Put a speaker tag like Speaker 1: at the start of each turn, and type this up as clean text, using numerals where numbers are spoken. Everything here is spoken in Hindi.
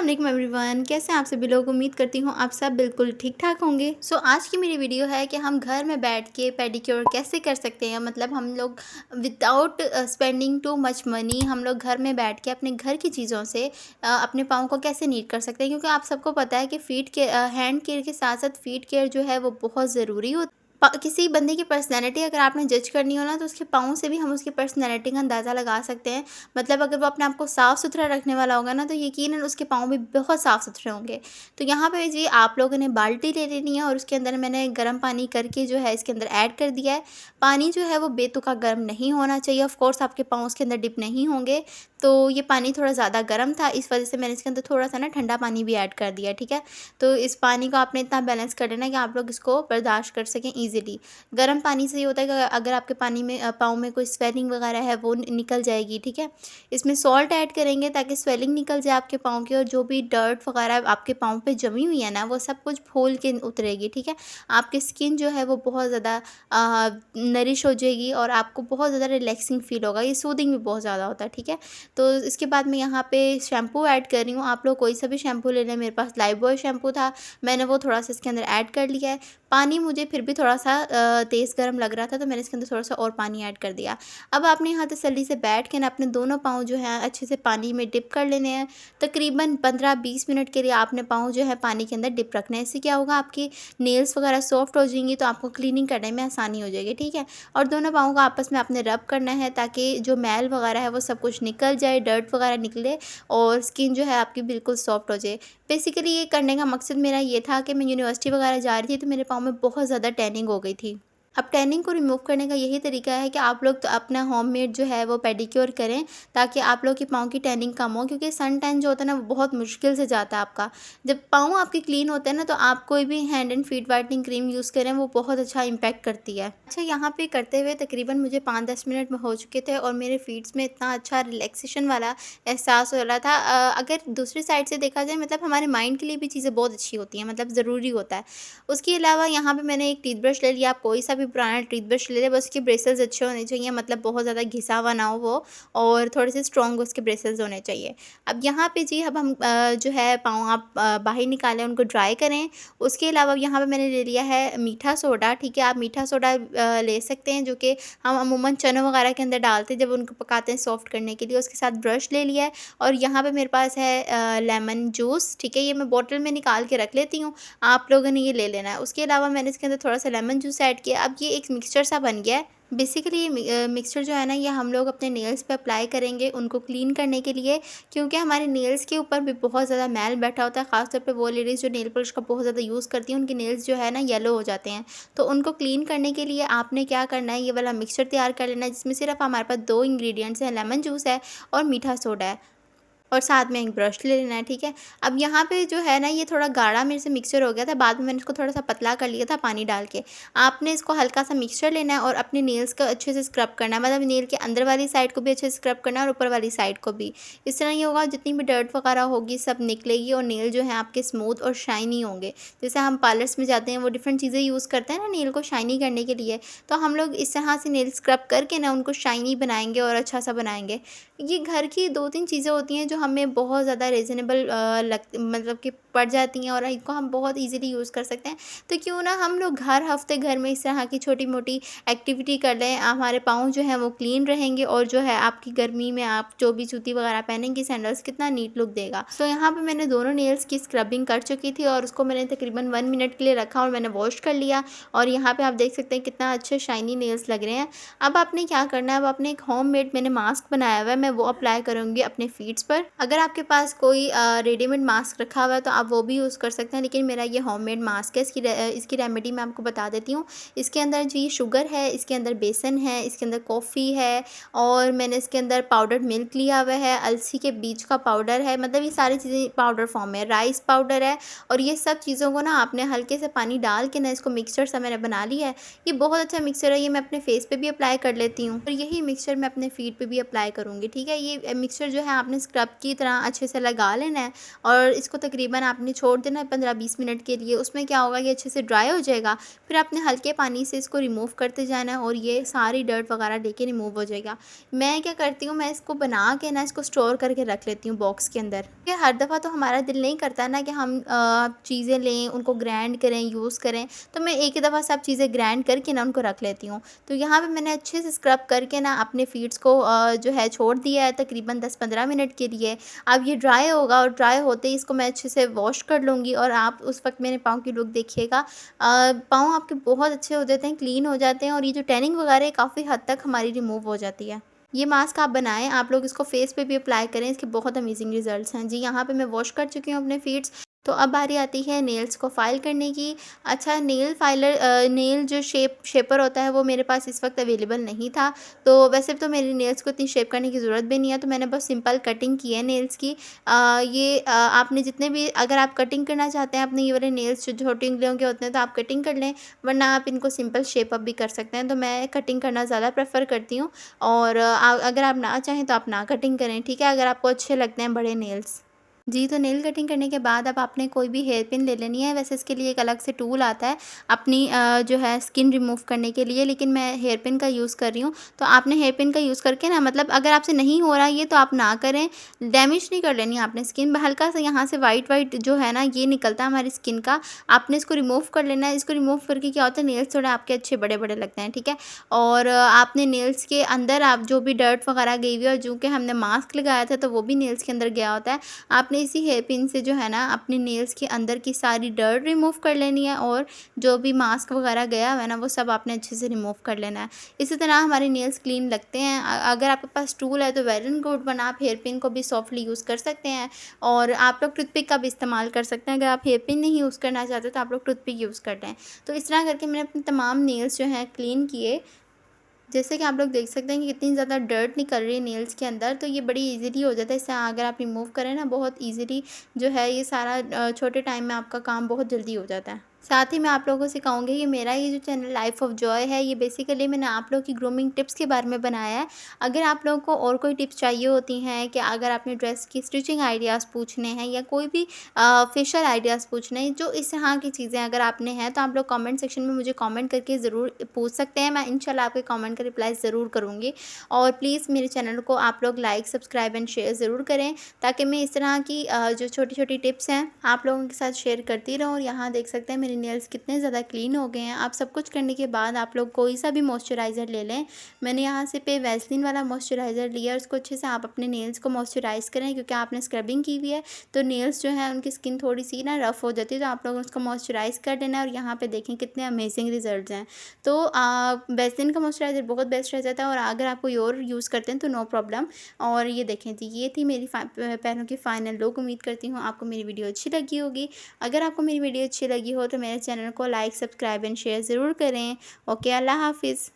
Speaker 1: अस्सलाम वालेकुम एवरीवन, कैसे हैं आप सभी लोग। उम्मीद करती हूँ आप सब बिल्कुल ठीक ठाक होंगे। आज की मेरी वीडियो है कि हम घर में बैठ के पेडिक्योर कैसे कर सकते हैं। मतलब हम लोग without spending too much money हम लोग घर में बैठ के अपने घर की चीज़ों से अपने पाँव को कैसे नीट कर सकते हैं। क्योंकि आप सबको पता है कि फीट के हैंड केयर के साथ साथ फीट केयर जो है वो बहुत ज़रूरी होती है। किसी बंदे की पर्सनैलिटी अगर आपने जज करनी हो ना, तो उसके पाँव से भी हम उसकी पर्सनैलिटी का अंदाज़ा लगा सकते हैं। मतलब अगर वो अपने आप को साफ़-सुथरा रखने वाला होगा ना, तो यकीनन उसके पाँव भी बहुत साफ़-सुथरे होंगे। तो यहाँ पे जी आप लोगों ने बाल्टी ले लेनी है और उसके अंदर मैंने गर्म पानी करके जो है इसके अंदर ऐड कर दिया है। पानी जो है वो बेतुका गर्म नहीं होना चाहिए। ऑफ़ कोर्स आपके पाँव उसके अंदर डिप नहीं होंगे। तो ये पानी थोड़ा ज़्यादा गर्म था, इस वज़ह से मैंने इसके अंदर थोड़ा-सा ना ठंडा पानी भी ऐड कर दिया, ठीक है? तो इस पानी को आपने इतना बैलेंस कर लेना है कि आप लोग इसको बर्दाश्त कर सकें ईज़िली। गर्म पानी से ये होता है कि अगर आपके पानी में पाँव में कोई स्वेलिंग वगैरह है वो निकल जाएगी, ठीक है। इसमें सॉल्ट ऐड करेंगे ताकि स्वेलिंग निकल जाए आपके पाँव की, और जो भी डर्ट वगैरह आपके पाँव पे जमी हुई है ना, वो सब कुछ फूल के उतरेगी, ठीक है। आपकी स्किन जो है वो बहुत ज़्यादा नरिश हो जाएगी और आपको बहुत ज़्यादा रिलैक्सिंग फील होगा। ये सूदिंग भी बहुत ज़्यादा होता है, ठीक है। तो इसके बाद मैं यहाँ पे शैम्पू ऐड कर रही हूँ। आप लोग कोई सा भी शैम्पू ले लें। मेरे पास लाइफबॉय शैम्पू था, मैंने वो थोड़ा-सा इसके अंदर ऐड कर लिया है। पानी मुझे फिर भी थोड़ा-सा तेज़ गरम लग रहा था, तो मैंने इसके अंदर थोड़ा-सा और पानी ऐड कर दिया। अब आपने यहाँ तसल्ली से बैठ के ना अपने दोनों पाँव जो हैं अच्छे से पानी में डिप कर लेने हैं। तकरीबन 15-20 मिनट के लिए आपने पाँव जो है पानी के अंदर डिप रखना है। इससे क्या होगा, आपकी नेल्स वगैरह सॉफ्ट हो जाएंगी, तो आपको क्लीनिंग करने में आसानी हो जाएगी, ठीक है। और दोनों पाँव को आपस में आपने रब करना है ताकि जो मैल वगैरह है वो सब कुछ निकल जाए, डर्ट वगैरह निकले और स्किन जो है आपकी बिल्कुल सॉफ्ट हो जाए। बेसिकली ये करने का मकसद मेरा ये था कि मैं यूनिवर्सिटी वगैरह जा रही थी, तो मेरे पाँव में बहुत ज़्यादा टैनिंग हो गई थी। अब टैनिंग को रिमूव करने का यही तरीका है कि आप लोग तो अपना होममेड जो है वो पेडिक्योर करें, ताकि आप लोग के पाँव की टैनिंग कम हो। क्योंकि सन टैन जो होता है ना, वो बहुत मुश्किल से जाता है आपका। जब पाँव आपके क्लीन होते हैं ना, तो आप कोई भी hand and feet whitening cream use करें, वो बहुत अच्छा इम्पैक्ट करती है। अच्छा, यहाँ पे करते हुए तकरीबन मुझे 5-10 मिनट में हो चुके थे और मेरे फीट्स में इतना अच्छा रिलैक्सेशन वाला एहसास हो रहा था। अगर दूसरी साइड से देखा जाए, मतलब हमारे माइंड के लिए भी चीज़ें बहुत अच्छी होती हैं, मतलब ज़रूरी होता है। उसके अलावा यहाँ पे मैंने एक टूथब्रश ले लिया। आप कोई सा भी पुराना टूथब्रश ले लें, बस उसके ब्रिसल्स अच्छे होने चाहिए, मतलब बहुत ज़्यादा घिसा हुआ ना हो वो, और थोड़े से स्ट्रॉन्ग उसके ब्रिसल्स होने चाहिए। अब यहाँ पे जी अब हम जो है पाँव आप बाहर निकालें, उनको ड्राई करें। उसके अलावा यहाँ पे मैंने ले लिया है मीठा सोडा, ठीक है। आप मीठा सोडा ले सकते हैं, जो कि हम अमूमन चनों वगैरह के अंदर डालते हैं जब उनको पकाते हैं सॉफ्ट करने के लिए। उसके साथ ब्रश ले लिया है और यहाँ पे मेरे पास है लेमन जूस, ठीक है। ये मैं बॉटल में निकाल के रख लेती हूँ, आप लोगों ने ये ले लेना है। उसके अलावा मैंने इसके अंदर थोड़ा-सा लेमन जूस ऐड किया। अब ये एक मिक्सचर सा बन गया है। बेसिकली ये मिक्सचर जो है ना, ये हम लोग अपने नेल्स पे अप्लाई करेंगे उनको क्लीन करने के लिए। क्योंकि हमारे नेल्स के ऊपर भी बहुत ज़्यादा मैल बैठा होता है। ख़ास तौर पे वो लेडीज़ जो नेल पॉलिश का बहुत ज़्यादा यूज़ करती हैं, उनके नेल्स जो है ना येलो हो जाते हैं। तो उनको क्लीन करने के लिए आपने क्या करना है, ये वाला मिक्सचर तैयार कर लेना है, जिसमें सिर्फ़ हमारे पास 2 इंग्रीडिएंट्स हैं, लेमन जूस है और मीठा सोडा है। और साथ में एक ब्रश ले लेना है, ठीक है। अब यहाँ पे जो है ना, ये थोड़ा गाढ़ा मेरे से मिक्सचर हो गया था, बाद में मैंने इसको थोड़ा-सा पतला कर लिया था पानी डाल के। आपने इसको हल्का-सा मिक्सचर लेना है और अपने नेल्स को अच्छे से स्क्रब करना है, मतलब नेल के अंदर वाली साइड को भी अच्छे से स्क्रब करना है और ऊपर वाली साइड को भी। इस तरह ये होगा, जितनी भी डर्ट वगैरह होगी सब निकलेगी और नेल जो है आपके स्मूथ और शाइनी होंगे। जैसे हम पार्लर्स में जाते हैं, वो डिफरेंट चीज़ें यूज़ करते हैं ना नेल को शाइनी करने के लिए, तो हम लोग इस तरह से नेल स्क्रब करके ना उनको शाइनी बनाएँगे और अच्छा-सा बनाएँगे। ये घर की 2-3 चीज़ें होती हैं जो हमें बहुत ज़्यादा रीज़नेबल मतलब कि पड़ जाती हैं और इनको हम बहुत ईज़िली यूज़ कर सकते हैं। तो क्यों ना हम लोग हर हफ़्ते घर में इस तरह की छोटी-मोटी एक्टिविटी कर लें, हमारे पाँव जो हैं वो क्लीन रहेंगे और जो है आपकी गर्मी में आप जो भी जूती वगैरह पहनेंगी, सैंडल्स, कितना नीट लुक देगा। तो यहाँ पे मैंने दोनों नेल्स की स्क्रबिंग कर चुकी थी और उसको मैंने तकरीबन 1 मिनट के लिए रखा और मैंने वॉश कर लिया। और यहाँ पे आप देख सकते हैं कितना अच्छे शाइनी नेल्स लग रहे हैं। अब आपने क्या करना है, अब आपने एक होममेड मैंने मास्क बनाया हुआ है, मैं वो अप्लाई करूँगी अपने फीट्स पर। अगर आपके पास कोई रेडीमेड मास्क रखा हुआ है तो आप वो भी यूज़ कर सकते हैं, लेकिन मेरा ये होममेड मास्क है। इसकी रेमेडी मैं आपको बता देती हूँ। इसके अंदर जी शुगर है, इसके अंदर बेसन है, इसके अंदर कॉफ़ी है और मैंने इसके अंदर पाउडर्ड मिल्क लिया हुआ है, अलसी के बीज का पाउडर है, मतलब ये सारी चीज़ें पाउडर फॉर्म में है, राइस पाउडर है। और ये सब चीज़ों को ना आपने हल्के से पानी डाल के ना इसको मिक्सचर सा मैंने बना लिया है। ये बहुत अच्छा मिक्सचर है, ये मैं अपने फेस पे भी अप्लाई कर लेती हूँ और यही मिक्सचर मैं अपने फीट पे भी अप्लाई करूँगी, ठीक ठीक है। ये मिक्सचर जो है आपने स्क्रब की तरह अच्छे से लगा लेना है और इसको तकरीबन आपने छोड़ देना है 15-20 मिनट के लिए। उसमें क्या होगा, ये अच्छे से ड्राई हो जाएगा। फिर आपने हल्के पानी से इसको रिमूव करते जाना है और ये सारी डर्ट वगैरह लेके रिमूव हो जाएगा। मैं क्या करती हूँ, मैं इसको बना के ना इसको स्टोर करके रख लेती हूँ बॉक्स के अंदर। ये हर दफ़ा तो हमारा दिल नहीं करता ना कि हम चीज़ें लें, उनको ग्राइंड करें, यूज़ करें, तो मैं एक ही दफ़ा सब चीज़ें ग्राइंड करके ना उनको रख लेती हूँ। तो यहाँ पे मैंने अच्छे से स्क्रब करके ना अपने फीड्स को जो है छोड़ दिया है तकरीबन 10-15 मिनट के लिए। अब ये ड्राई होगा और ड्राई होते ही इसको मैं अच्छे से वॉश कर लूँगी और आप उस वक़्त मेरे पाँव की लुक देखिएगा। पाँव आपके बहुत अच्छे हो जाते हैं, क्लीन हो जाते हैं और ये जो टैनिंग वगैरह है काफ़ी हद तक हमारी रिमूव हो जाती है। ये मास्क आप बनाएँ, आप लोग इसको फेस पे भी अप्लाई करें, इसके बहुत अमेज़िंग रिज़ल्ट्स हैं। जी, यहाँ पे मैं वॉश कर चुकी हूँ अपने फीट्स। तो अब बारी आती है नेल्स को फ़ाइल करने की। अच्छा, नेल जो शेपर होता है वो मेरे पास इस वक़्त अवेलेबल नहीं था। तो वैसे तो मेरे नेल्स को इतनी शेप करने की ज़रूरत भी नहीं है, तो मैंने बस सिंपल कटिंग की है नेल्स की। आपने जितने भी, अगर आप कटिंग करना चाहते हैं अपने ये वाले नेल्स जो छोटी उँगलियों के होते हैं, तो आप कटिंग कर लें, वरना आप इनको सिंपल शेप अप भी कर सकते हैं। तो मैं कटिंग करना ज़्यादा प्रेफ़र करती हूँ और अगर आप ना चाहें तो आप ना कटिंग करें, ठीक है? अगर आपको अच्छे लगते हैं बड़े नेल्स। जी, तो नेल कटिंग करने के बाद अब आपने कोई भी हेयर पिन ले लेनी है। वैसे इसके लिए एक अलग से टूल आता है अपनी जो है स्किन रिमूव करने के लिए, लेकिन मैं हेयर पिन का यूज़ कर रही हूँ। तो आपने हेयर पिन का यूज़ करके ना, मतलब अगर आपसे नहीं हो रहा ये तो आप ना करें, डैमेज नहीं कर लेनी है आपने स्किन। हल्का सा यहाँ से वाइट-वाइट जो है ना ये निकलता है हमारी स्किन का, आपने इसको रिमूव कर लेना है। इसको रिमूव करके क्या होता है, नेल्स थोड़े आपके अच्छे बड़े-बड़े लगते हैं, ठीक है? और आपने नेल्स के अंदर आप जो भी डर्ट वगैरह गई हुई है और चूँकि हमने मास्क लगाया था तो वो भी नेल्स के अंदर गया होता है। आपने इसी हेयर पिन से जो है ना अपने नेल्स के अंदर की सारी डर्ट रिमूव कर लेनी है और जो भी मास्क वगैरह गया हुआ है ना वो सब आपने अच्छे से रिमूव कर लेना है। इसी तरह हमारे नेल्स क्लीन लगते हैं। अगर आपके पास टूल है तो वेल एंड गुड, वरना आप हेयर पिन को भी सॉफ्टली यूज़ कर सकते हैं और आप लोग टूथपिक का भी इस्तेमाल कर सकते हैं। अगर आप हेयर पिन नहीं यूज़ करना चाहते तो आप लोग टूथपिक यूज़ कर लें। तो इस तरह करके मैंने अपने तमाम नेल्स जो हैं क्लीन किए। जैसे कि आप लोग देख सकते हैं कि कितनी ज़्यादा डर्ट निकल रही है नेल्स के अंदर, तो ये बड़ी ईज़िली हो जाता है। इससे अगर आप रिमूव करें ना बहुत ईज़िली जो है ये सारा छोटे टाइम में आपका काम बहुत जल्दी हो जाता है। साथ ही मैं आप लोगों से कहूँगी कि मेरा ये जो चैनल लाइफ़ ऑफ जॉय है, ये बेसिकली मैंने आप लोगों की ग्रूमिंग टिप्स के बारे में बनाया है। अगर आप लोगों को और कोई टिप्स चाहिए होती हैं, कि अगर आपने ड्रेस की स्टिचिंग आइडियाज़ पूछने हैं या कोई भी फेशियल आइडियाज़ पूछने हैं, जो इस तरह की चीज़ें अगर आपने हैं, तो आप लोग कमेंट सेक्शन में मुझे कमेंट करके ज़रूर पूछ सकते हैं। मैं इंशाल्लाह आपके कमेंट का रिप्लाई ज़रूर करूँगी। और प्लीज़ मेरे चैनल को आप लोग लाइक, सब्सक्राइब एंड शेयर ज़रूर करें, ताकि मैं इस तरह की जो छोटी-छोटी टिप्स हैं आप लोगों के साथ शेयर करती रहूँ। और यहाँ देख सकते हैं मेरे नेल्स कितने ज़्यादा क्लीन हो गए हैं। आप सब कुछ करने के बाद आप लोग कोई सा भी मॉइस्चराइज़र ले लें। मैंने यहाँ से पे वैसलीन वाला मॉइस्चराइज़र लिया और उसको अच्छे से आप अपने नेल्स को मॉइस्चराइज़ करें, क्योंकि आपने स्क्रबिंग की हुई है तो नेल्स जो है उनकी स्किन थोड़ी-सी ना रफ़ हो जाती है, तो आप लोग उसको मॉइस्चराइज़ कर लेना है। और यहाँ पे देखें कितने अमेजिंग रिज़ल्ट्स हैं। तो वैसलीन का मॉइस्चराइज़र बहुत बेस्ट रह जाता है, और अगर आप कोई और यूज़ करते हैं तो नो प्रॉब्लम। और ये देखें जी, ये थी मेरी पैरों की फाइनल लुक। उम्मीद करती हूँ आपको मेरी वीडियो अच्छी लगी होगी। अगर आपको मेरी वीडियो अच्छी लगी हो तो मेरे चैनल को लाइक, सब्सक्राइब एंड शेयर ज़रूर करें। ओके, अल्लाह हाफ़िज़।